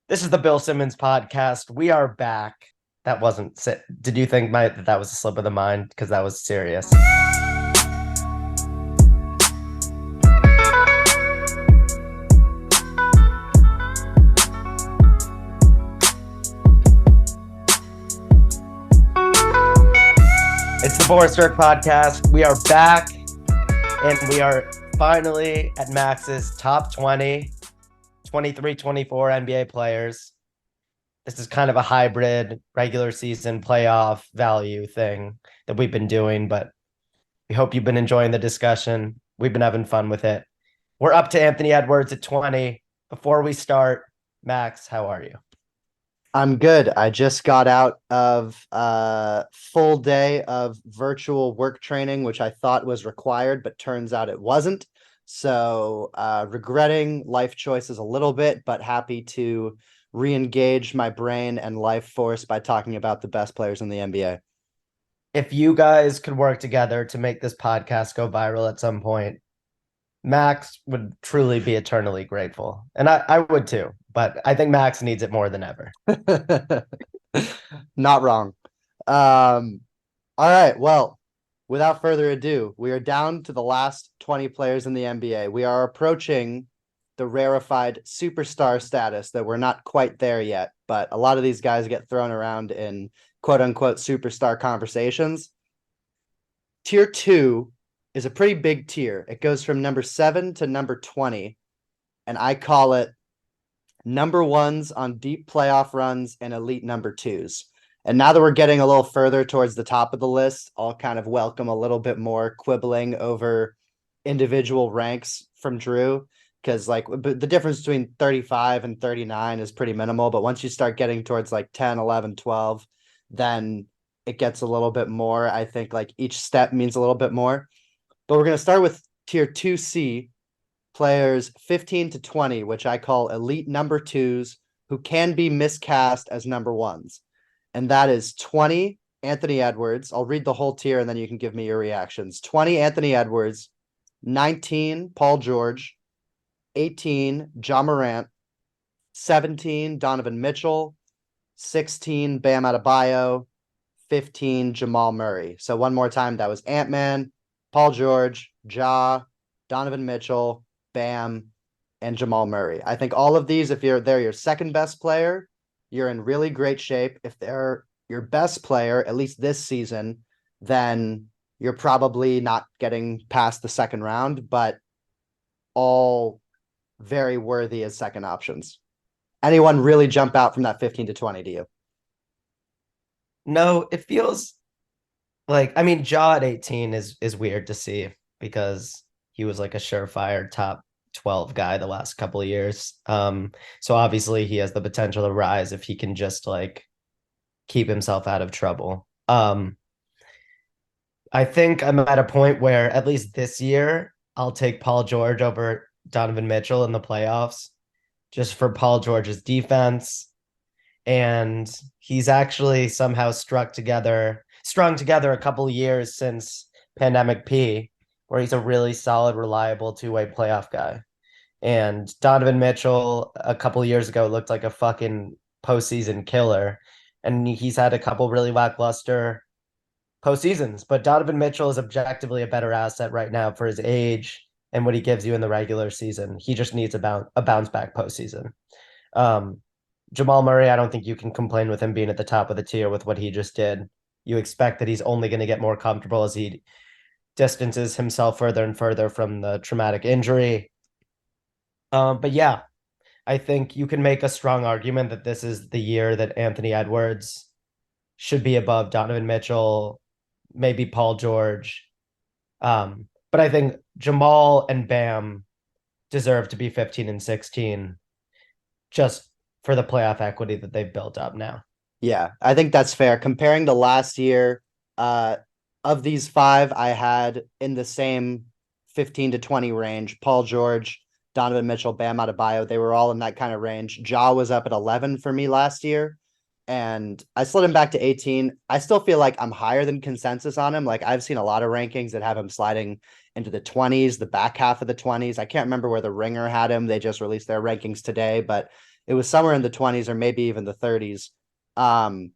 This is the Bill Simmons podcast. We are back. That wasn't. Did you think that was a slip of the mind? Because that was serious. It's the Boris Dirk podcast. We are back, and we are finally at Max's top 20, 23, 24 NBA players. This is kind of a hybrid regular season playoff value thing that we've been doing, but we hope you've been enjoying the discussion. We've been having fun with it. We're up to Anthony Edwards at 20. Before we start, Max, how are you? I'm good. I just got out of a full day of virtual work training, which I thought was required, but turns out it wasn't. So regretting life choices a little bit, but happy to re-engage my brain and life force by talking about the best players in the NBA. If you guys could work together to make this podcast go viral at some point, Max would truly be eternally grateful. And I would too, but I think Max needs it more than ever. Not wrong. All right. Well, without further ado, we are down to the last 20 players in the NBA. We are approaching the rarefied superstar status that we're not quite there yet, but a lot of these guys get thrown around in quote unquote superstar conversations. Tier 2 is a pretty big tier. It goes from number 7 to number 20, and I call it number ones on deep playoff runs and elite number twos. And now that we're getting a little further towards the top of the list, I'll kind of welcome a little bit more quibbling over individual ranks from Drew, because like the difference between 35 and 39 is pretty minimal. But once you start getting towards like 10, 11, 12, then it gets a little bit more. I think like each step means a little bit more. But we're going to start with tier 2C, players 15 to 20, which I call elite number twos, who can be miscast as number ones. And that is 20, Anthony Edwards. I'll read the whole tier and then you can give me your reactions. 20, Anthony Edwards. 19, Paul George. 18, Ja Morant. 17, Donovan Mitchell. 16, Bam Adebayo. 15, Jamal Murray. So one more time, that was Ant-Man, Paul George, Ja, Donovan Mitchell, Bam, and Jamal Murray. I think all of these, if they're your second best player, you're in really great shape. If they're your best player, at least this season, then you're probably not getting past the second round, but all very worthy as second options. Anyone really jump out from that 15 to 20 to you? No, it feels like, I mean, Ja at 18 is weird to see because he was like a surefire top 12 guy the last couple of years. So obviously he has the potential to rise if he can just like keep himself out of trouble. I think I'm at a point where at least this year I'll take Paul George over Donovan Mitchell in the playoffs just for Paul George's defense. And he's actually somehow strung together a couple of years since Pandemic P, where he's a really solid, reliable two-way playoff guy. And Donovan Mitchell a couple of years ago looked like a fucking postseason killer. And he's had a couple really lackluster postseasons. But Donovan Mitchell is objectively a better asset right now for his age and what he gives you in the regular season. He just needs a bounce back postseason. Jamal Murray, I don't think you can complain with him being at the top of the tier with what he just did. You expect that he's only going to get more comfortable as he distances himself further and further from the traumatic injury. But yeah, I think you can make a strong argument that this is the year that Anthony Edwards should be above Donovan Mitchell, maybe Paul George. But I think Jamal and Bam deserve to be 15 and 16 just for the playoff equity that they've built up now. Yeah, I think that's fair. Comparing to last year, of these five, I had in the same 15 to 20 range, Paul George, Donovan Mitchell, Bam Adebayo. They were all in that kind of range. Ja was up at 11 for me last year, and I slid him back to 18. I still feel like I'm higher than consensus on him. Like I've seen a lot of rankings that have him sliding into the 20s, the back half of the 20s. I can't remember where the Ringer had him. They just released their rankings today, but It was somewhere in the 20s or maybe even the 30s. Um,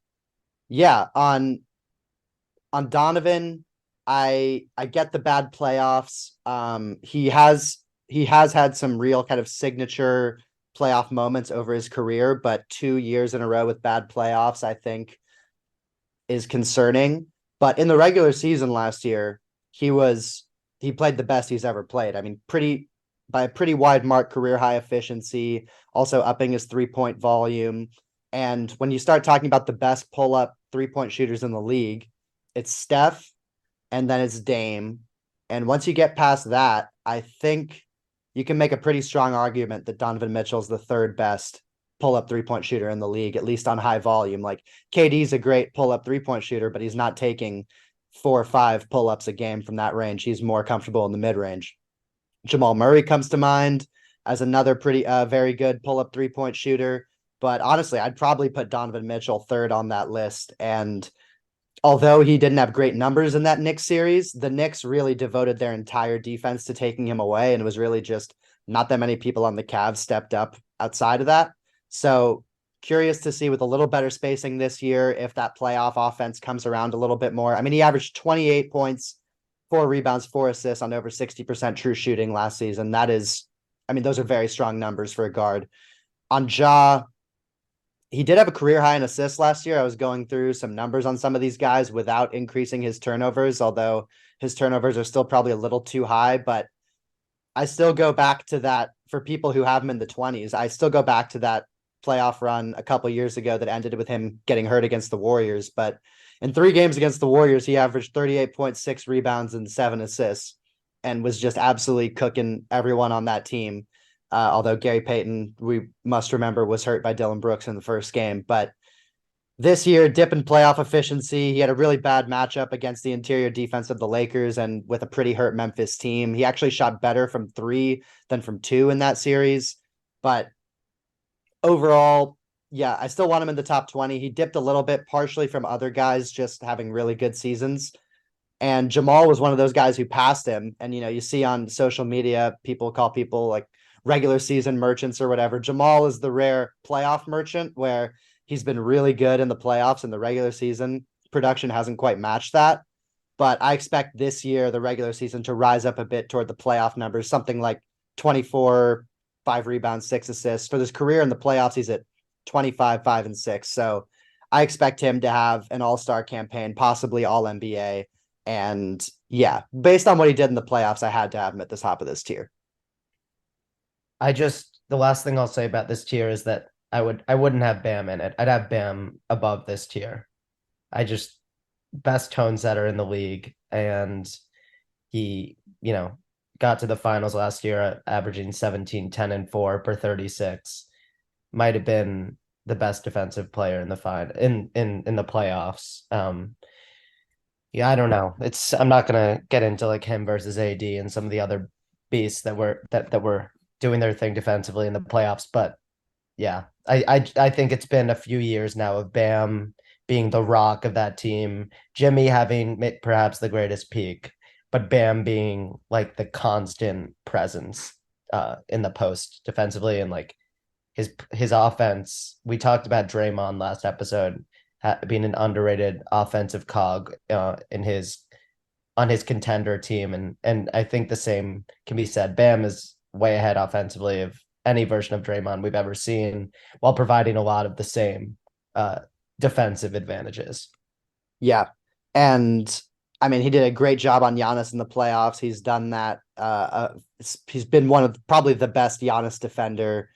yeah, on Donovan, I get the bad playoffs. He has had some real kind of signature playoff moments over his career, but 2 years in a row with bad playoffs, I think, is concerning. But in the regular season last year, he played the best he's ever played. I mean, pretty by a pretty wide mark, career high efficiency, also upping his 3-point volume. And when you start talking about the best pull up 3-point shooters in the league, it's Steph and then it's Dame. And once you get past that, I think you can make a pretty strong argument that Donovan Mitchell's the third best pull up 3-point shooter in the league, at least on high volume. Like KD's a great pull up 3-point shooter, but he's not taking 4 or 5 pull ups a game from that range. He's more comfortable in the mid range. Jamal Murray comes to mind as another pretty very good pull up 3-point shooter. But honestly, I'd probably put Donovan Mitchell third on that list. And although he didn't have great numbers in that Knicks series, the Knicks really devoted their entire defense to taking him away. And it was really just not that many people on the Cavs stepped up outside of that. So curious to see with a little better spacing this year if that playoff offense comes around a little bit more. I mean, he averaged 28 points, 4 rebounds, 4 assists on over 60% true shooting last season. That is, I mean, those are very strong numbers for a guard. On Ja, he did have a career high in assists last year. I was going through some numbers on some of these guys without increasing his turnovers, although his turnovers are still probably a little too high. But I still go back to that for people who have him in the 20s. I still go back to that playoff run a couple years ago that ended with him getting hurt against the Warriors. But in 3 games against the Warriors, he averaged 38.6 rebounds and 7 assists and was just absolutely cooking everyone on that team. Although Gary Payton, we must remember, was hurt by Dylan Brooks in the first game. But this year, dip in playoff efficiency. He had a really bad matchup against the interior defense of the Lakers and with a pretty hurt Memphis team. He actually shot better from 3 than from 2 in that series. But overall, yeah, I still want him in the top 20. He dipped a little bit, partially from other guys just having really good seasons. And Jamal was one of those guys who passed him. And, you see on social media, people call people like regular season merchants or whatever. Jamal is the rare playoff merchant where he's been really good in the playoffs and the regular season production hasn't quite matched that. But I expect this year, the regular season to rise up a bit toward the playoff numbers, something like 24, 5 rebounds, 6 assists. For his career in the playoffs, he's at 25, 5 and 6. So I expect him to have an all-star campaign, possibly all NBA. And yeah, based on what he did in the playoffs, I had to have him at the top of this tier. The last thing I'll say about this tier is that I wouldn't have Bam in it. I'd have Bam above this tier. I just best tone setter in the league, and he, got to the finals last year averaging 17, 10, and 4 per 36. Might have been the best defensive player in the in the playoffs. Yeah, I don't know. I'm not gonna get into like him versus AD and some of the other beasts that were doing their thing defensively in the playoffs, but yeah, I think it's been a few years now of Bam being the rock of that team, Jimmy having perhaps the greatest peak, but Bam being like the constant presence in the post defensively, and like his offense. We talked about Draymond last episode being an underrated offensive cog in his on his contender team, and I think the same can be said. Bam is way ahead offensively of any version of Draymond we've ever seen, while providing a lot of the same defensive advantages. Yeah. And I mean, he did a great job on Giannis in the playoffs. He's done that. He's been one of probably the best Giannis defender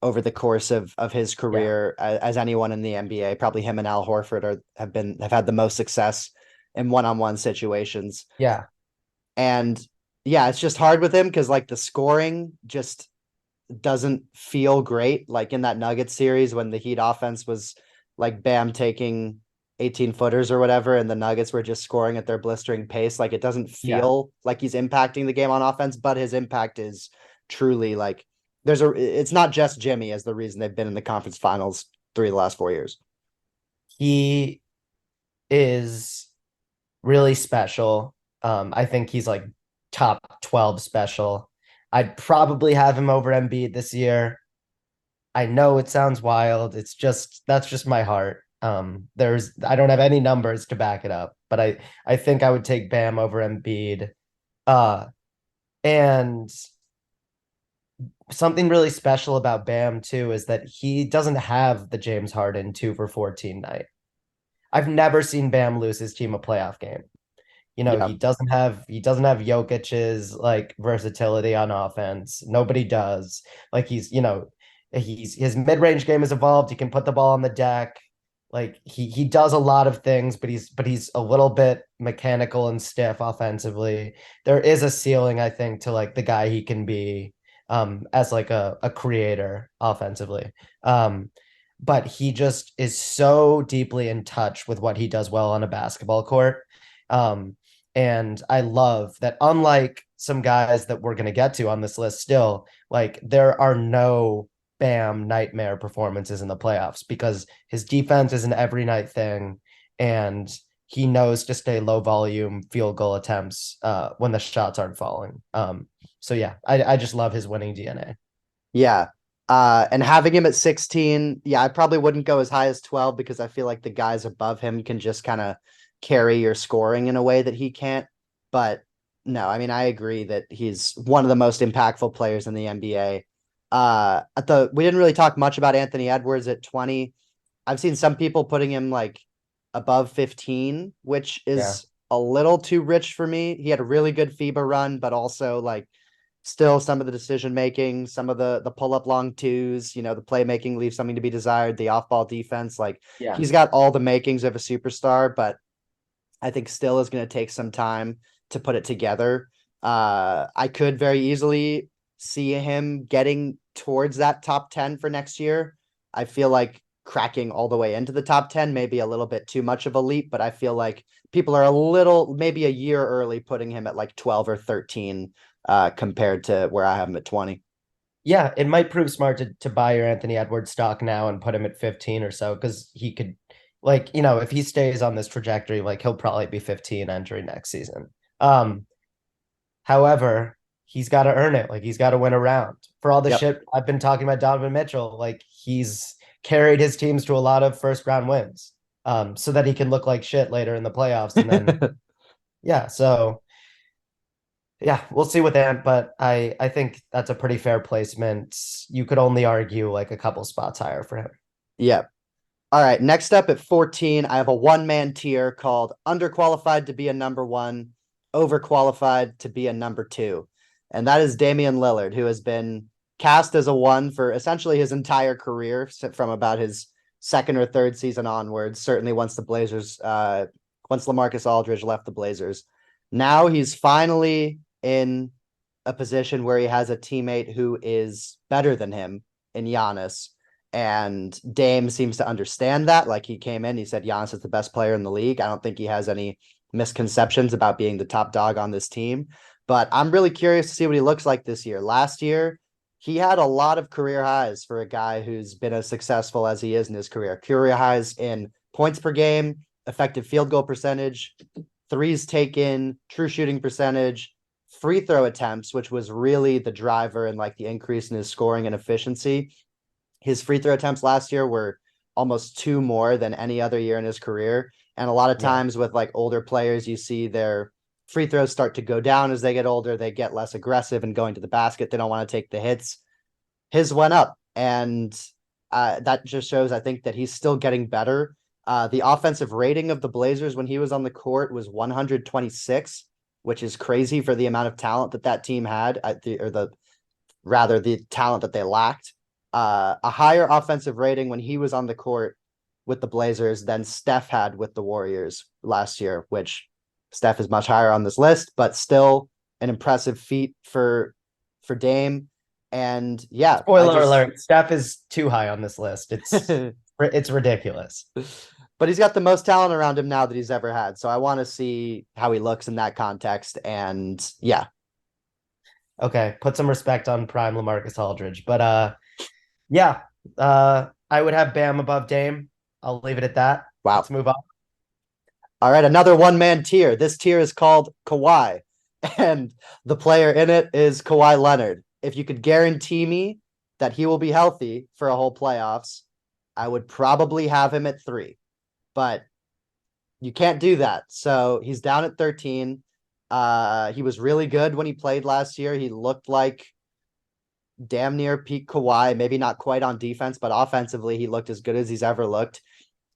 over the course of his career as anyone in the NBA. Probably him and Al Horford have had the most success in one-on-one situations. Yeah. And yeah, it's just hard with him because like the scoring just doesn't feel great. Like in that Nuggets series when the Heat offense was like Bam taking 18 footers or whatever, and the Nuggets were just scoring at their blistering pace. Like it doesn't Yeah. feel like he's impacting the game on offense, but his impact is truly like it's not just Jimmy as the reason they've been in the conference finals 3 of the last 4 years. He is really special. I think he's like top 12 special. I'd probably have him over Embiid this year. I know it sounds wild. It's just that's just my heart. I don't have any numbers to back it up, but I think I would take Bam over Embiid. Uh, and something really special about Bam too is that he doesn't have the James Harden 2 for 14 night. I've never seen Bam lose his team a playoff game. Yeah. He doesn't have Jokic's like versatility on offense. Nobody does. Like his mid-range game has evolved. He can put the ball on the deck. Like he does a lot of things, but he's a little bit mechanical and stiff offensively. There is a ceiling, I think, to like the guy he can be as like a creator offensively. But he just is so deeply in touch with what he does well on a basketball court. Um, and I love that, unlike some guys that we're going to get to on this list still, like there are no Bam nightmare performances in the playoffs because his defense is an every night thing. And he knows to stay low volume field goal attempts when the shots aren't falling. So yeah, I just love his winning DNA. Yeah. And having him at 16, yeah, I probably wouldn't go as high as 12 because I feel like the guys above him can just kind of carry your scoring in a way that he can't. But no, I mean, I agree that he's one of the most impactful players in the NBA. We didn't really talk much about Anthony Edwards at 20. I've seen some people putting him like above 15, which Yeah. is a little too rich for me. He had a really good FIBA run, but also like still some of the decision making, some of the pull up long twos, the playmaking leaves something to be desired, the off ball defense. Like Yeah. he's got all the makings of a superstar, but I think still is going to take some time to put it together. I could very easily see him getting towards that top 10 for next year. I feel like cracking all the way into the top 10 may be a little bit too much of a leap, but I feel like people are a little, maybe a year early putting him at like 12 or 13 compared to where I have him at 20. Yeah, it might prove smart to buy your Anthony Edwards stock now and put him at 15 or so because he could, like, if he stays on this trajectory, like he'll probably be 15 entering next season. However, he's got to earn it. Like he's got to win a round. For all the Yep. shit I've been talking about Donovan Mitchell, like he's carried his teams to a lot of first round wins. So that he can look like shit later in the playoffs. And then yeah, so yeah, we'll see with Ant, but I think that's a pretty fair placement. You could only argue like a couple spots higher for him. Yep. All right. Next up at 14, I have a one-man tier called underqualified to be a number one, overqualified to be a number two. And that is Damian Lillard, who has been cast as a one for essentially his entire career from about his second or third season onwards, certainly once once LaMarcus Aldridge left the Blazers. Now he's finally in a position where he has a teammate who is better than him in Giannis. And Dame seems to understand that. Like he came in, he said Giannis is the best player in the league. I don't think he has any misconceptions about being the top dog on this team. But I'm really curious to see what he looks like this year. Last year, he had a lot of career highs for a guy who's been as successful as he is in his career. Career highs in points per game, effective field goal percentage, threes taken, true shooting percentage, free throw attempts, which was really the driver and like the increase in his scoring and efficiency. His free throw attempts last year were almost two more than any other year in his career. And a lot of Yeah. times with like older players, you see their free throws start to go down as they get older. They get less aggressive and going to the basket. They don't want to take the hits. His went up. And that just shows, I think, that he's still getting better. The offensive rating of the Blazers when he was on the court was 126, which is crazy for the amount of talent that team had, the talent that they lacked. A higher offensive rating when he was on the court with the Blazers than Steph had with the Warriors last year, which Steph is much higher on this list, but still an impressive feat for Dame. And yeah, Spoiler alert, Steph is too high on this list. It's ridiculous. but he's got the most talent around him now that he's ever had. So I want to see how he looks in that context. And yeah. Okay, put some respect on prime LaMarcus Aldridge. But yeah, I would have Bam above Dame. I'll leave it at that. Wow. Let's move on. All right, another one-man tier. This tier is called Kawhi, and the player in it is Kawhi Leonard. If you could guarantee me that he will be healthy for a whole playoffs, I would probably have him at 3. But you can't do that. So he's down at 13. He was really good when he played last year. He looked like damn near peak Kawhi, maybe not quite on defense, but offensively, he looked as good as he's ever looked.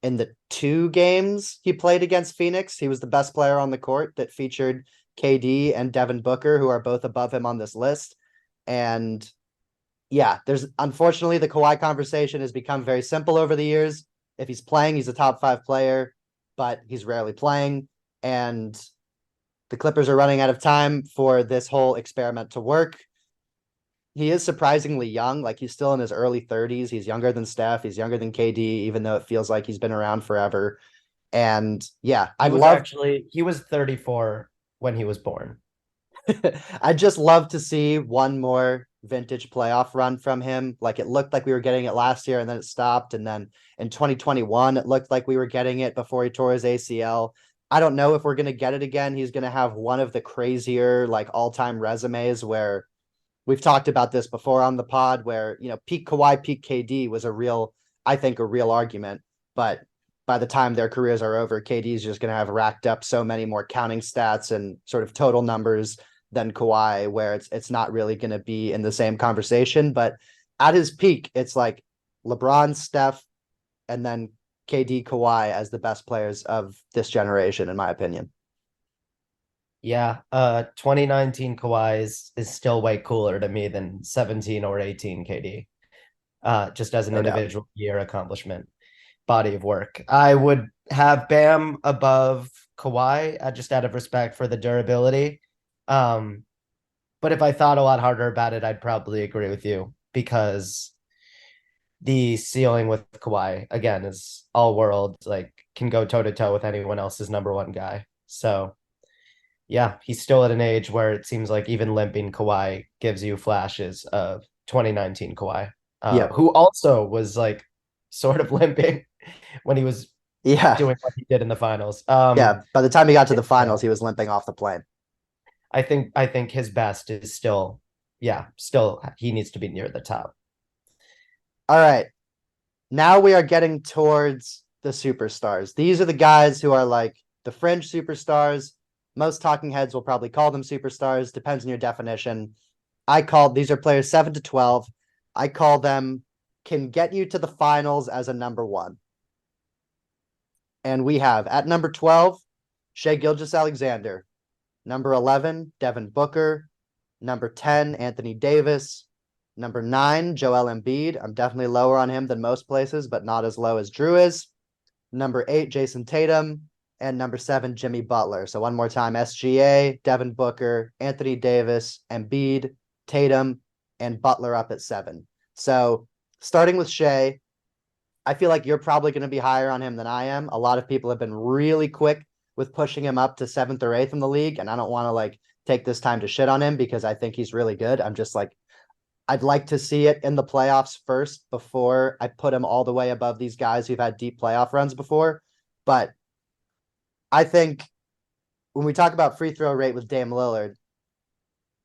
In the 2 games he played against Phoenix, he was the best player on the court that featured KD and Devin Booker, who are both above him on this list. And yeah, there's unfortunately the Kawhi conversation has become very simple over the years. If he's playing, he's a top 5 player, but he's rarely playing. And the Clippers are running out of time for this whole experiment to work. He is surprisingly young. Like he's still in his early 30s. He's younger than Steph. He's younger than KD, even though it feels like he's been around forever. And yeah, He was 34 when he was born. I'd just love to see one more vintage playoff run from him. Like it looked like we were getting it last year and then it stopped. And then in 2021, it looked like we were getting it before he tore his ACL. I don't know if we're going to get it again. He's going to have one of the crazier, like all time resumes where we've talked about this before on the pod where, peak Kawhi, peak KD was I think, a real argument. But by the time their careers are over, KD is just going to have racked up so many more counting stats and sort of total numbers than Kawhi, where it's not really going to be in the same conversation. But at his peak, it's like LeBron, Steph, and then KD, Kawhi as the best players of this generation, in my opinion. Yeah, 2019 Kawhi is still way cooler to me than 17 or 18 KD. Just as an No doubt. individual year accomplishment, body of work. I would have Bam above Kawhi, just out of respect for the durability. Um, but if I thought a lot harder about it, I'd probably agree with you because the ceiling with Kawhi again is all world, like can go toe to toe with anyone else's number one guy. So yeah, he's still at an age where it seems like even limping Kawhi gives you flashes of 2019 Kawhi, Yep. who also was like sort of limping when he was Yeah. doing what he did in the finals. Yeah. By the time he got to the Yeah, finals, he was limping off the plane. I think his best is still, yeah, still he needs to be near the top. All right. Now we are getting towards the superstars. These are the guys who are like the fringe superstars. Most talking heads will probably call them superstars, depends on your definition. These are players 7 to 12. I call them can get you to the finals as a number 1. And we have at number 12, Shea Gilgeous-Alexander. Number 11, Devin Booker. Number 10, Anthony Davis. Number 9, Joel Embiid. I'm definitely lower on him than most places, but not as low as Drew is. Number 8, Jason Tatum. And number 7, Jimmy Butler. So one more time, SGA, Devin Booker, Anthony Davis, Embiid, Tatum, and Butler up at 7. So starting with Shea, I feel like you're probably going to be higher on him than I am. A lot of people have been really quick with pushing him up to 7th or 8th in the league, and I don't want to like take this time to shit on him because I think he's really good. I'm just like I'd like to see it in the playoffs first before I put him all the way above these guys who've had deep playoff runs before. But I think when we talk about free throw rate with Dame Lillard,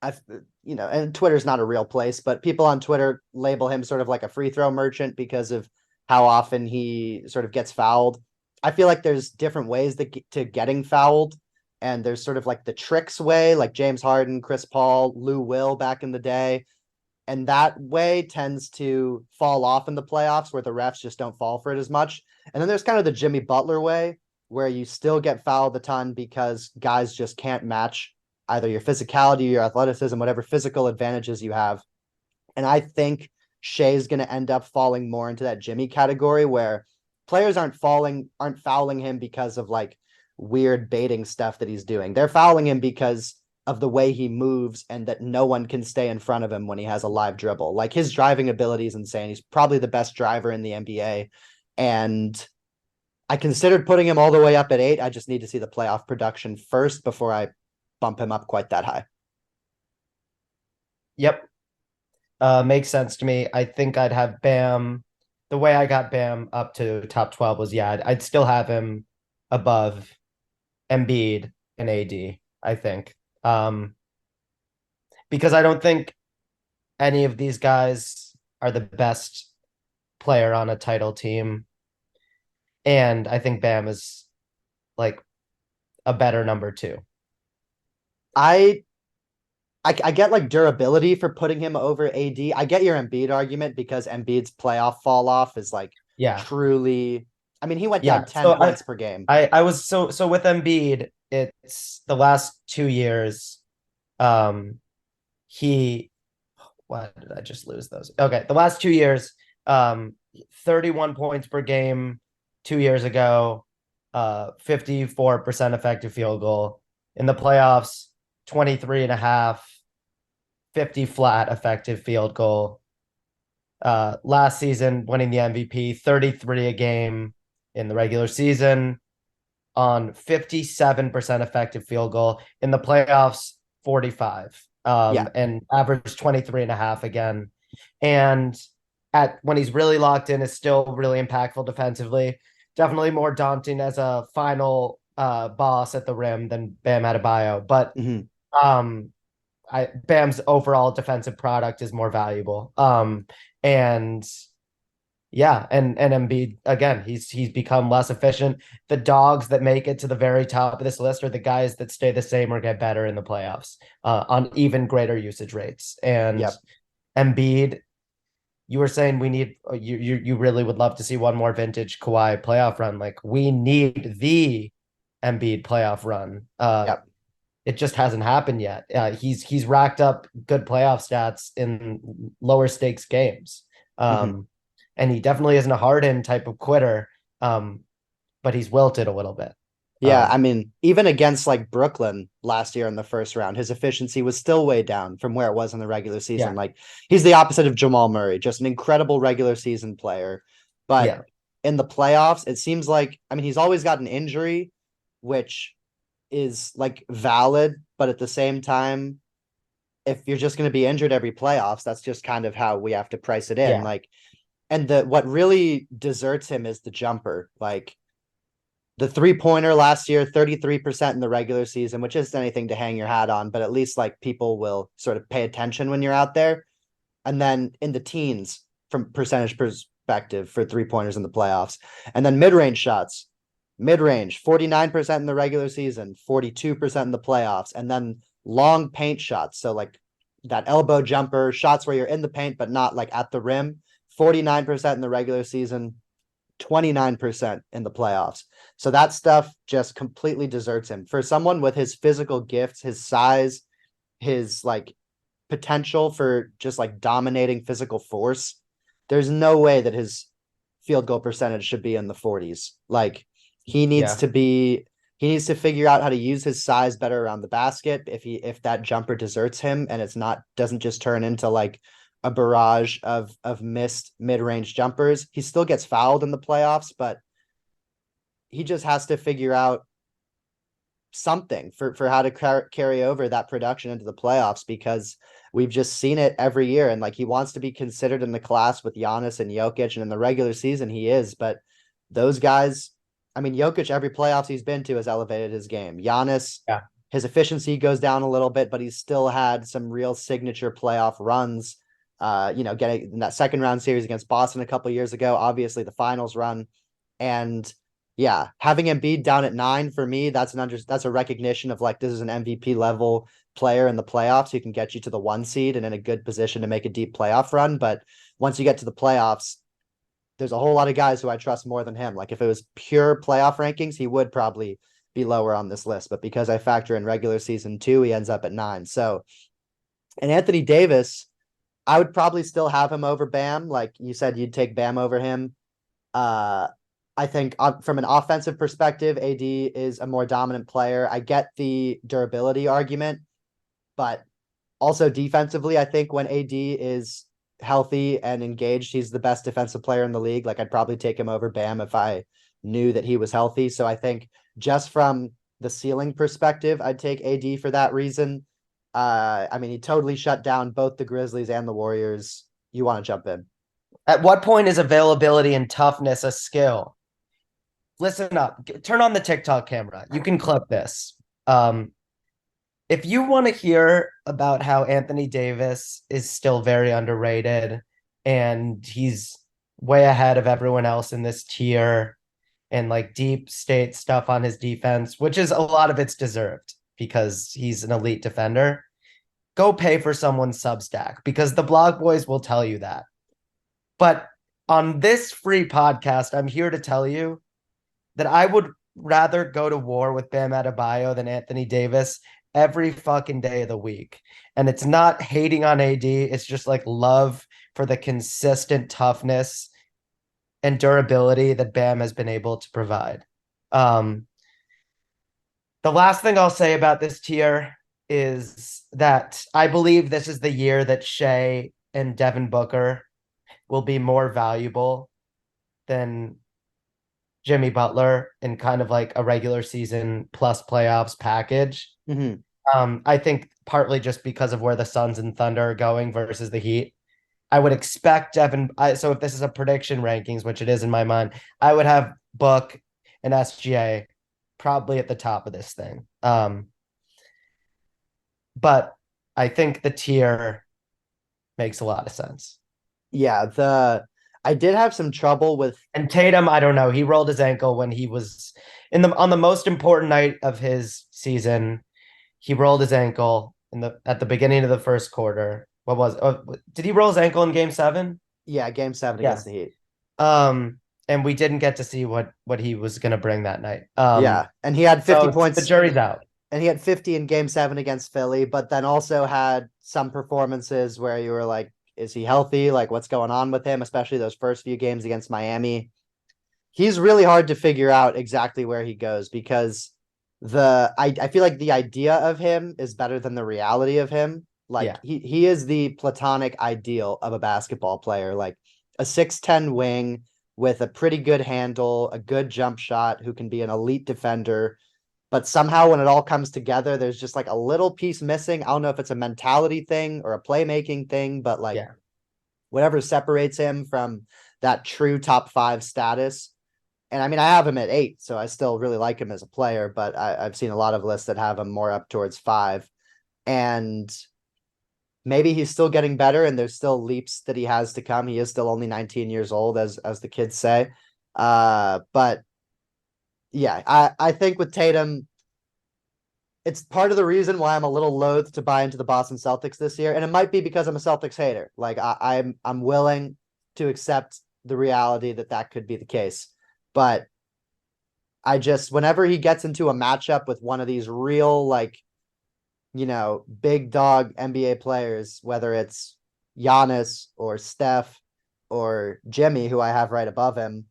I've and Twitter's not a real place, but people on Twitter label him sort of like a free throw merchant because of how often he sort of gets fouled. I feel like there's different ways to getting fouled, and there's sort of like the tricks way, like James Harden, Chris Paul, Lou Will back in the day, and that way tends to fall off in the playoffs where the refs just don't fall for it as much. And then there's kind of the Jimmy Butler way where you still get fouled a ton because guys just can't match either your physicality, your athleticism, whatever physical advantages you have. And I think Shea's going to end up falling more into that Jimmy category where players aren't fouling him because of like weird baiting stuff that he's doing. They're fouling him because of the way he moves and that no one can stay in front of him when he has a live dribble. Like his driving ability is insane. He's probably the best driver in the NBA. And I considered putting him all the way up at 8. I just need to see the playoff production first before I bump him up quite that high. Yep, makes sense to me. I think I'd have Bam. The way I got Bam up to top 12 was, yeah, I'd still have him above Embiid and AD, I think. Because I don't think any of these guys are the best player on a title team. And I think Bam is like a better number two. I I get like durability for putting him over AD. I get your Embiid argument because Embiid's playoff fall off is like Yeah. truly. I mean, he went down Yeah. 10 points per game. I was so with Embiid, it's the last 2 years. Um he Why did I just lose those? Okay, the last 2 years, 31 points per game 2 years ago, 54% effective field goal. In the playoffs, 23 and a half, 50 flat effective field goal. Last season, winning the MVP, 33 a game in the regular season on 57% effective field goal. In the playoffs, 45, Yeah. and average 23 and a half again. And at when he's really locked in, is still really impactful defensively. Definitely more daunting as a final boss at the rim than Bam Adebayo. But Mhm. um, Bam's overall defensive product is more valuable. And yeah, and Embiid again, he's become less efficient. The dogs that make it to the very top of this list are the guys that stay the same or get better in the playoffs on even greater usage rates. And Yep. Embiid, you were saying we need you really would love to see one more vintage Kawhi playoff run. Like we need the Embiid playoff run. Yep. It just hasn't happened yet. He's racked up good playoff stats in lower stakes games. Mhm. And he definitely isn't a Harden type of quitter, but he's wilted a little bit. Yeah, I mean, even against like Brooklyn last year in the first round, his efficiency was still way down from where it was in the regular season. Yeah, Like he's the opposite of Jamal Murray, just an incredible regular season player. But yeah, in the playoffs, it seems like I mean, he's always got an injury, which is like valid, but at the same time, if you're just going to be injured every playoffs, that's just kind of how we have to price it in. yeah, Like, and the what really deserts him is the jumper. Like the 3-pointer last year, 33% in the regular season, which isn't anything to hang your hat on, but at least like people will sort of pay attention when you're out there. And then in the teens from percentage perspective for 3-pointers in the playoffs. And then mid-range shots, mid-range, 49% in the regular season, 42% in the playoffs. And then long paint shots. So like that elbow jumper, shots where you're in the paint, but not like at the rim, 49% in the regular season, 29% in the playoffs. So that stuff just completely deserts him. For someone with his physical gifts, his size, his like potential for just like dominating physical force, there's no way that his field goal percentage should be in the 40s. Like he needs yeah, to be he needs to figure out how to use his size better around the basket if that jumper deserts him and it's not doesn't just turn into like a barrage of missed mid-range jumpers. He still gets fouled in the playoffs, but he just has to figure out something for how to carry over that production into the playoffs because we've just seen it every year. And like he wants to be considered in the class with Giannis and Jokic, and in the regular season he is, but those guys, I mean, Jokic, every playoffs he's been to has elevated his game. Giannis, yeah, his efficiency goes down a little bit, but he's still had some real signature playoff runs. Getting in that second round series against Boston a couple years ago, obviously the finals run, and yeah, having Embiid down at 9 for me, that's a recognition of like this is an MVP level player in the playoffs who can get you to the 1 seed and in a good position to make a deep playoff run. But once you get to the playoffs, there's a whole lot of guys who I trust more than him. Like if it was pure playoff rankings, he would probably be lower on this list. But because I factor in regular season too, he ends up at 9. So, and Anthony Davis, I would probably still have him over Bam. Like you said, you'd take Bam over him. Uh, I think from an offensive perspective, AD is a more dominant player. I get the durability argument, but also defensively, I think when AD is healthy and engaged, he's the best defensive player in the league. Like I'd probably take him over Bam if I knew that he was healthy. So I think just from the ceiling perspective, I'd take AD for that reason. I mean, he totally shut down both the Grizzlies and the Warriors. You want to jump in? At what point is availability and toughness a skill? Listen up. Turn on the TikTok camera. You can clip this. Um, if you want to hear about how Anthony Davis is still very underrated, and he's way ahead of everyone else in this tier, and like deep state stuff on his defense, which is a lot of it's deserved because he's an elite defender. Go pay for someone's Substack because the blog boys will tell you that. But on this free podcast, I'm here to tell you that I would rather go to war with Bam Adebayo than Anthony Davis every fucking day of the week. And it's not hating on AD, it's just like love for the consistent toughness and durability that Bam has been able to provide. Um, the last thing I'll say about this tier is that I believe this is the year that Shea and Devin Booker will be more valuable than Jimmy Butler in kind of like a regular season plus playoffs package. Mm-hmm. I think partly just because of where the Suns and Thunder are going versus the Heat. I would expect so if this is a prediction rankings, which it is in my mind, I would have Book and SGA probably at the top of this thing. But I think the tier makes a lot of sense. Yeah, I did have some trouble with. And Tatum, I don't know. He rolled his ankle when he was on the most important night of his season. He rolled his ankle at the beginning of the first quarter. Did he roll his ankle in game 7? Yeah, game 7 Yeah. against the Heat. And we didn't get to see what he was going to bring that night. Yeah, and he had 50 points. The jury's out. And he had 50 in game 7 against Philly, but then also had some performances where you were like, is he healthy? Like, what's going on with him? Especially those first few games against Miami. He's really hard to figure out exactly where he goes because I feel like the idea of him is better than the reality of him. Like he is the platonic ideal of a basketball player, like a 6'10" wing with a pretty good handle, a good jump shot, who can be an elite defender. But somehow when it all comes together, there's just like a little piece missing. I don't know if it's a mentality thing or a playmaking thing, but like whatever separates him from that true top 5 status. And I mean, I have him at 8, so I still really like him as a player, but I've seen a lot of lists that have him more up towards 5. And maybe he's still getting better and there's still leaps that he has to come. He is still only 19 years old, as the kids say. But yeah, I think with Tatum, it's part of the reason why I'm a little loath to buy into the Boston Celtics this year. And it might be because I'm a Celtics hater. Like I'm willing to accept the reality that could be the case. But I just, whenever he gets into a matchup with one of these real, like, big dog NBA players, whether it's Giannis or Steph or Jimmy, who I have right above him,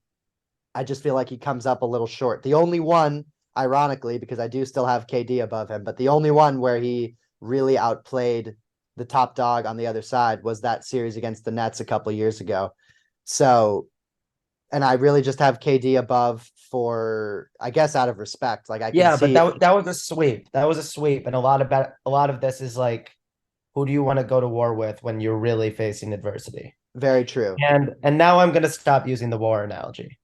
I just feel like he comes up a little short. The only one, ironically, because I do still have KD above him, but the only one where he really outplayed the top dog on the other side was that series against the Nets a couple of years ago. So, and I really just have KD above for, I guess, out of respect. Like I can see, but that was a sweep. That was a sweep, and a lot of this is like, who do you want to go to war with when you're really facing adversity? very true. And now I'm going to stop using the war analogy.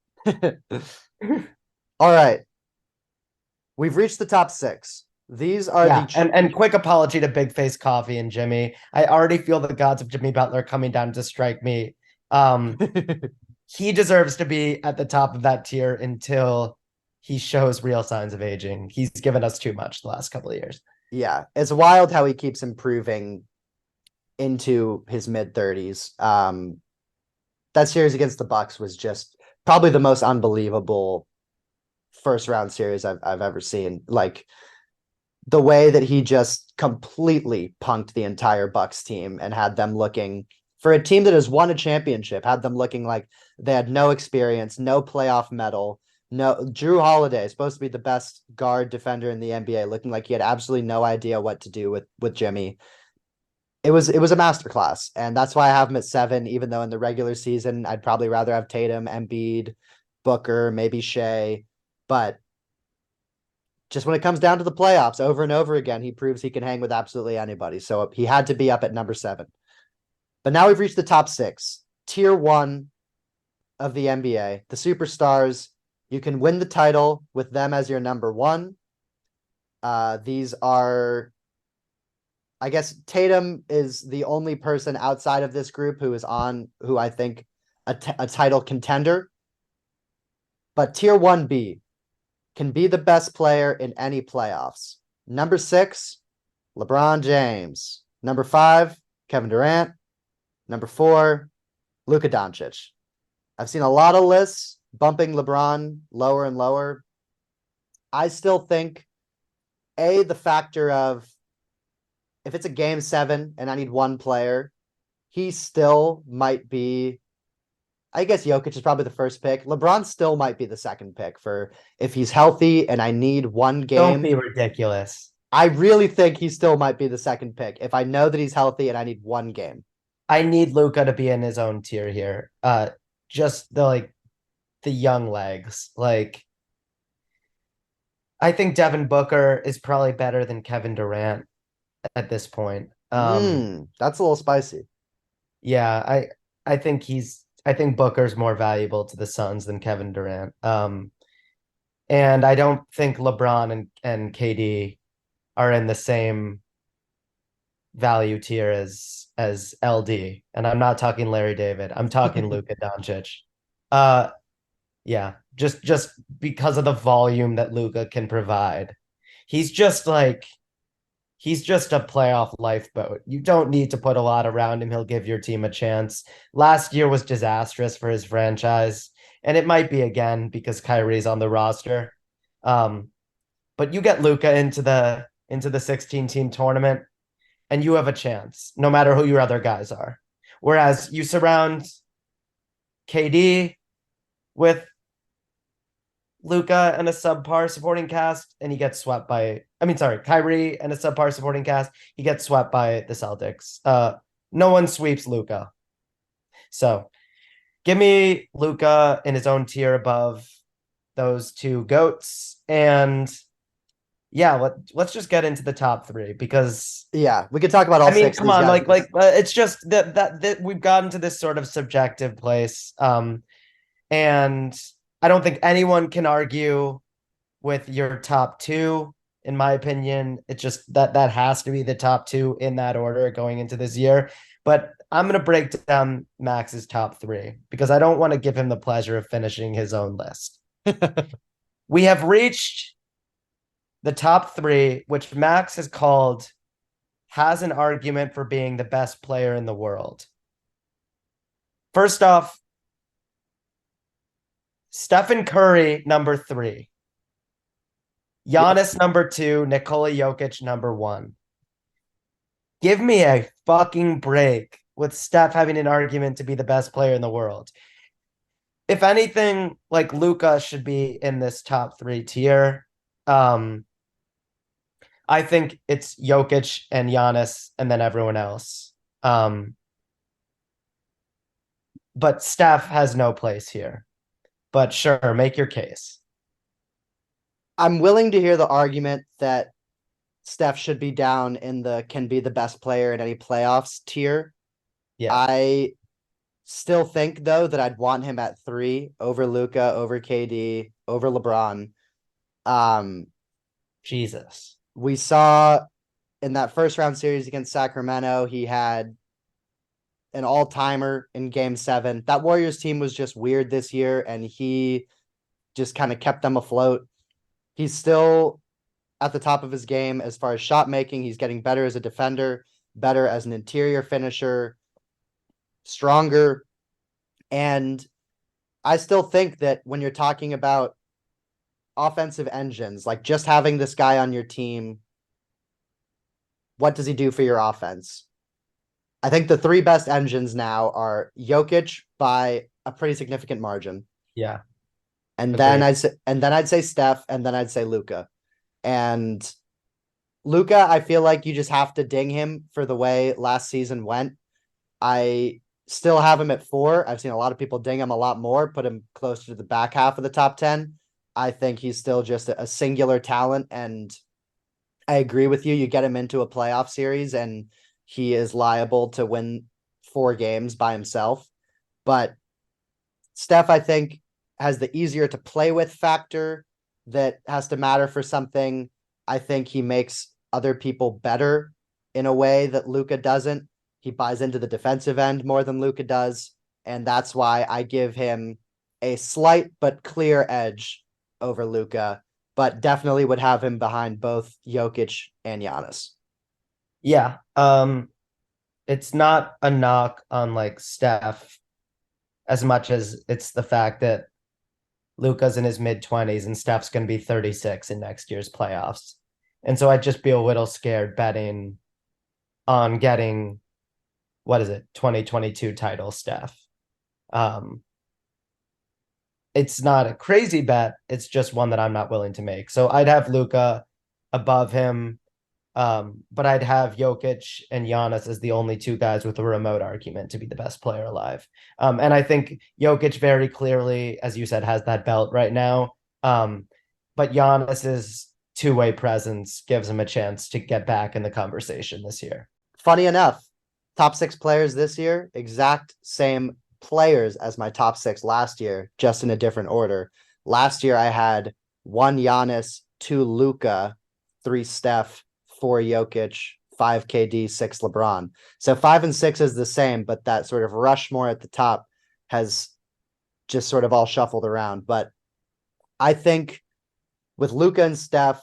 All right. We've reached the top 6. These are and quick apology to Big Face Coffee and Jimmy. I already feel the gods of Jimmy Butler coming down to strike me. He deserves to be at the top of that tier until he shows real signs of aging. He's given us too much the last couple of years. Yeah, it's wild how he keeps improving into his mid-30s. That series against the Bucks was just probably the most unbelievable first round series I've ever seen. Like the way that he just completely punked the entire Bucks team and had them looking, for a team that has won a championship, had them looking like they had no experience, no playoff medal. No, Jrue Holiday, supposed to be the best guard defender in the NBA, looking like he had absolutely no idea what to do with Jimmy. It was a masterclass, and that's why I have him at 7. Even though in the regular season I'd probably rather have Tatum, Embiid, Booker, maybe Shea, but just when it comes down to the playoffs, over and over again, he proves he can hang with absolutely anybody. So he had to be up at number 7. But now we've reached the top 6, tier 1 of the NBA, the superstars. You can win the title with them as your number 1. These are I guess Tatum is the only person outside of this group who I think a title contender. But tier 1B can be the best player in any playoffs. Number 6, LeBron James. Number 5, Kevin Durant. Number 4, Luka Doncic. I've seen a lot of lists bumping LeBron lower and lower. I still think the factor of if it's a game 7 and I need one player, he still might be. I guess Jokic is probably the first pick. LeBron still might be the second pick for if he's healthy and I need one Don't game. be ridiculous. I really think he still might be the second pick if I know that he's healthy and I need one game. I need Luka to be in his own tier here. Just the young legs. Like I think Devin Booker is probably better than Kevin Durant at this point. That's a little spicy. Yeah, I think Booker's more valuable to the Suns than Kevin Durant. And I don't think LeBron and KD are in the same value tier as LD. And I'm not talking Larry David. I'm talking Luka Doncic. Uh yeah, just because of the volume that Luka can provide. He's just like he's just a playoff lifeboat. You don't need to put a lot around him. He'll give your team a chance. Last year was disastrous for his franchise, and it might be again because Kyrie's on the roster. Um, but you get Luka into the 16 team tournament, and you have a chance, no matter who your other guys are. Whereas you surround KD with Luka and a subpar supporting cast, and he gets swept by. I mean, sorry, Kyrie and a subpar supporting cast, he gets swept by the Celtics. No one sweeps Luka, so give me Luka in his own tier above those two goats, and yeah, let's just get into the top three because Yeah, we could talk about I all mean, six of come these on, guys. it's just that we've gotten to this sort of subjective place, and I don't think anyone can argue with your top two. In my opinion, it's just that has to be the top two in that order going into this year. But I'm gonna break down Max's top three because I don't want to give him the pleasure of finishing his own list. We have reached the top three, which Max has an argument for being the best player in the world. First off, Stephen Curry, number 3. Yes. Giannis, number 2. Nikola Jokic, number 1. Give me a fucking break with Steph having an argument to be the best player in the world. If anything, like Luka should be in this top 3 tier. I think it's Jokic and Giannis and then everyone else. But Steph has no place here. But sure, make your case. I'm willing to hear the argument that Steph should be down in the can be the best player in any playoffs tier. Yeah. I still think though that I'd want him at 3 over Luka, over KD, over LeBron. Um, Jesus. we saw in that first round series against Sacramento, he had an all timer in game 7. That Warriors team was just weird this year, and he just kind of kept them afloat. He's still at the top of his game as far as shot making. He's getting better as a defender, better as an interior finisher, stronger. And I still think that when you're talking about offensive engines, like just having this guy on your team, what does he do for your offense? I think the 3 best engines now are Jokic by a pretty significant margin. Yeah. And Agreed. then I'd say Steph, and then I'd say Luka. And Luka, I feel like you just have to ding him for the way last season went. I still have him at 4. I've seen a lot of people ding him a lot more, put him closer to the back half of the top 10. I think he's still just a singular talent, and I agree with you. You get him into a playoff series and he is liable to win 4 games by himself. But Steph, I think, has the easier to play with factor that has to matter for something. I think he makes other people better. in a way that Luka doesn't. He buys into the defensive end more than Luka does. And that's why I give him a slight but clear edge over Luka, but definitely would have him behind both Jokic and Giannis. Yeah. It's not a knock on like Steph as much as it's the fact that Luka's in his mid 20s and Steph's going to be 36 in next year's playoffs. And so I'd just be a little scared betting on getting, what is it, 2022 title Steph. Um, it's not a crazy bet. It's just one that I'm not willing to make. So I'd have Luka above him. But I'd have Jokic and Giannis as the only two guys with a remote argument to be the best player alive. And I think Jokic very clearly, as you said, has that belt right now. But Giannis's two-way presence gives him a chance to get back in the conversation this year. Funny enough, top 6 players this year, exact same players as my top 6 last year, just in a different order. Last year, I had 1 Giannis, 2 Luka, 3 Steph, 4 Jokic, 5 KD, 6 LeBron. So 5 and 6 is the same, but that sort of Rushmore at the top has just sort of all shuffled around. But I think with Luka and Steph,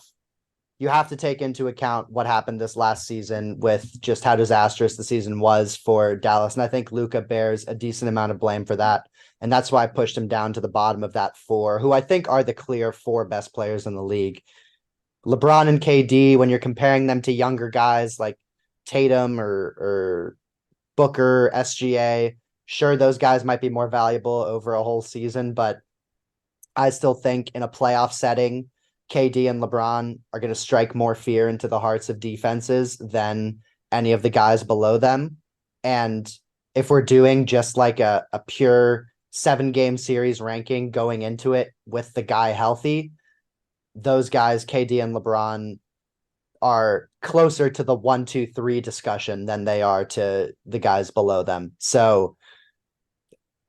you have to take into account what happened this last season with just how disastrous the season was for Dallas. And I think Luka bears a decent amount of blame for that. And that's why I pushed him down to the bottom of that 4, who I think are the clear 4 best players in the league. LeBron and KD, when you're comparing them to younger guys like Tatum or Booker, SGA, sure, those guys might be more valuable over a whole season, but I still think in a playoff setting, KD and LeBron are going to strike more fear into the hearts of defenses than any of the guys below them. And if we're doing just like a pure 7-game series ranking going into it with the guy healthy, those guys, KD and LeBron, are closer to the 1, 2, 3 discussion than they are to the guys below them. So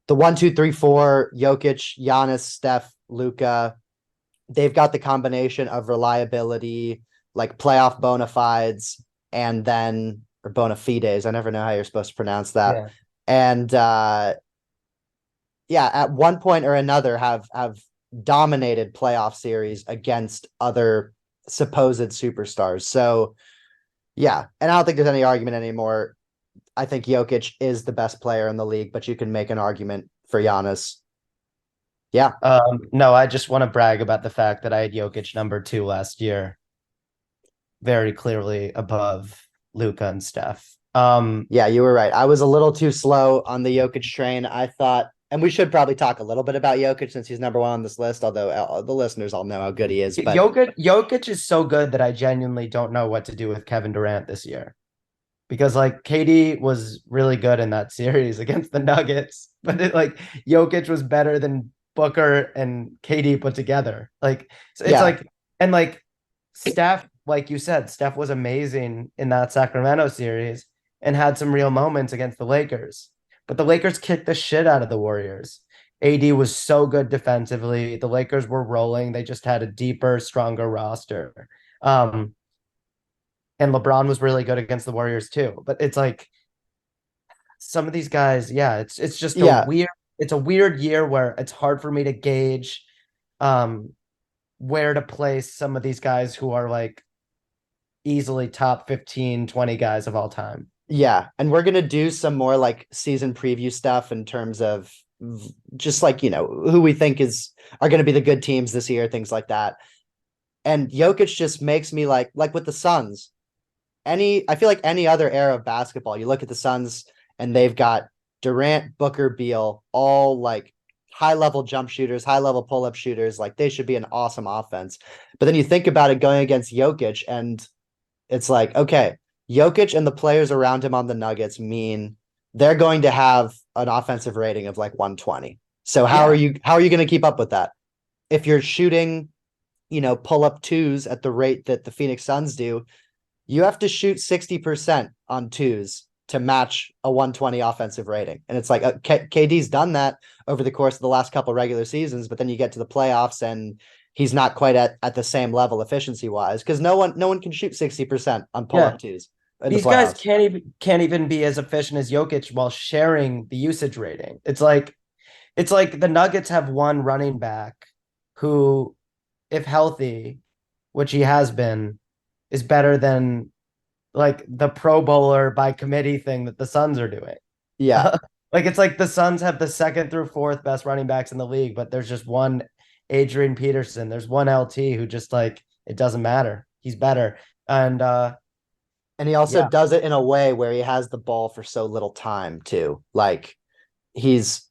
the 1, 2, 3, 4, Jokic, Giannis, Steph, Luka, they've got the combination of reliability, like playoff bona fides, and then or bona fides. I never know how you're supposed to pronounce that. Yeah. And yeah, at one point or another have dominated playoff series against other supposed superstars. So yeah, and I don't think there's any argument anymore. I think Jokic is the best player in the league, but you can make an argument for Giannis. Yeah. No, I just want to brag about the fact that I had Jokic number 2 last year, very clearly above Luka and Steph. Yeah, you were right. I was a little too slow on the Jokic train. I thought, and we should probably talk a little bit about Jokic since he's number 1 on this list, although the listeners all know how good he is. But Jokic is so good that I genuinely don't know what to do with Kevin Durant this year. Because like KD was really good in that series against the Nuggets, but Jokic was better than Booker and KD put together. Like so it's yeah, like and like Steph, like you said, Steph was amazing in that Sacramento series and had some real moments against the Lakers. But the Lakers kicked the shit out of the Warriors. AD was so good defensively. The Lakers were rolling. They just had a deeper, stronger roster. And LeBron was really good against the Warriors too. But it's like some of these guys, yeah, it's just yeah, a weird year where it's hard for me to gauge where to place some of these guys who are like easily top 15, 20 guys of all time. yeah. And we're gonna do some more like season preview stuff in terms of just like who we think are going to be the good teams this year, things like that. And Jokic just makes me like with the Suns. I feel like any other era of basketball, you look at the Suns and they've got Durant, Booker, Beal, all like high level jump shooters, high level pull up shooters. Like they should be an awesome offense. But then you think about it going against Jokic, and it's like, okay, Jokic and the players around him on the Nuggets mean they're going to have an offensive rating of like 120. So how are Yeah. you going to keep up with that? If you're shooting, pull up twos at the rate that the Phoenix Suns do, you have to shoot 60% on twos to match a 120 offensive rating. And it's like KD's done that over the course of the last couple regular seasons, but then you get to the playoffs and he's not quite at the same level efficiency wise because no one can shoot 60% on pull up twos. in the These guys playoffs. can't even be as efficient as Jokic while sharing the usage rating. It's like the Nuggets have one running back who, if healthy, which he has been, is better than like the Pro Bowler by committee thing that the Suns are doing. Yeah. Like it's like the Suns have the second through fourth best running backs in the league, but there's just one Adrian Peterson. There's one LT who just like it doesn't matter. He's better. And And he also yeah, does it in a way where he has the ball for so little time too. Like he's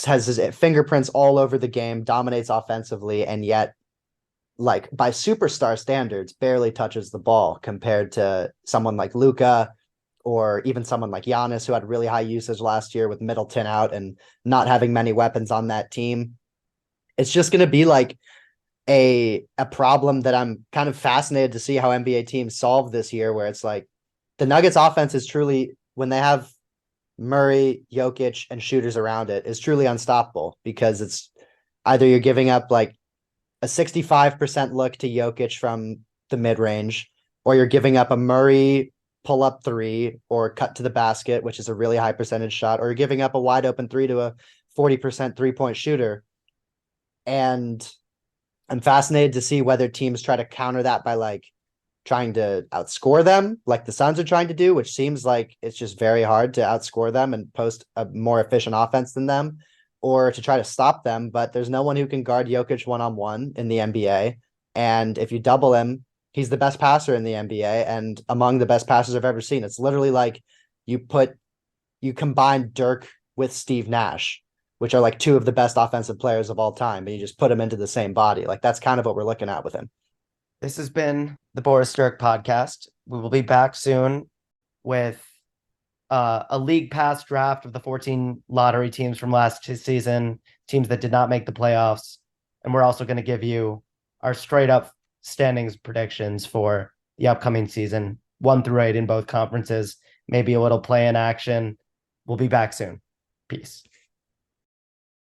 has his fingerprints all over the game, dominates offensively, and yet like by superstar standards, barely touches the ball compared to someone like Luka or even someone like Giannis, who had really high usage last year with Middleton out and not having many weapons on that team. It's just going to be like a problem that I'm kind of fascinated to see how NBA teams solve this year, where it's like the Nuggets offense is truly, when they have Murray, Jokic, and shooters around it, is truly unstoppable because it's either you're giving up like a 65% look to Jokic from the mid range, or you're giving up a Murray pull up three or cut to the basket, which is a really high percentage shot, or you're giving up a wide open three to a 40% 3-point shooter. And I'm fascinated to see whether teams try to counter that by like trying to outscore them, like the Suns are trying to do, which seems like it's just very hard to outscore them and post a more efficient offense than them, or to try to stop them. But there's no one who can guard Jokic one-on-one in the NBA. And if you double him, he's the best passer in the NBA and among the best passers I've ever seen. It's literally like you combine Dirk with Steve Nash, which are like two of the best offensive players of all time, and you just put them into the same body. Like that's kind of what we're looking at with him. this has been the Boris Sturck podcast. We will be back soon with a league pass draft of the 14 lottery teams from last season, teams that did not make the playoffs. And we're also going to give you our straight up standings predictions for the upcoming season, 1 through 8 in both conferences, maybe a little play in action. We'll be back soon. Peace.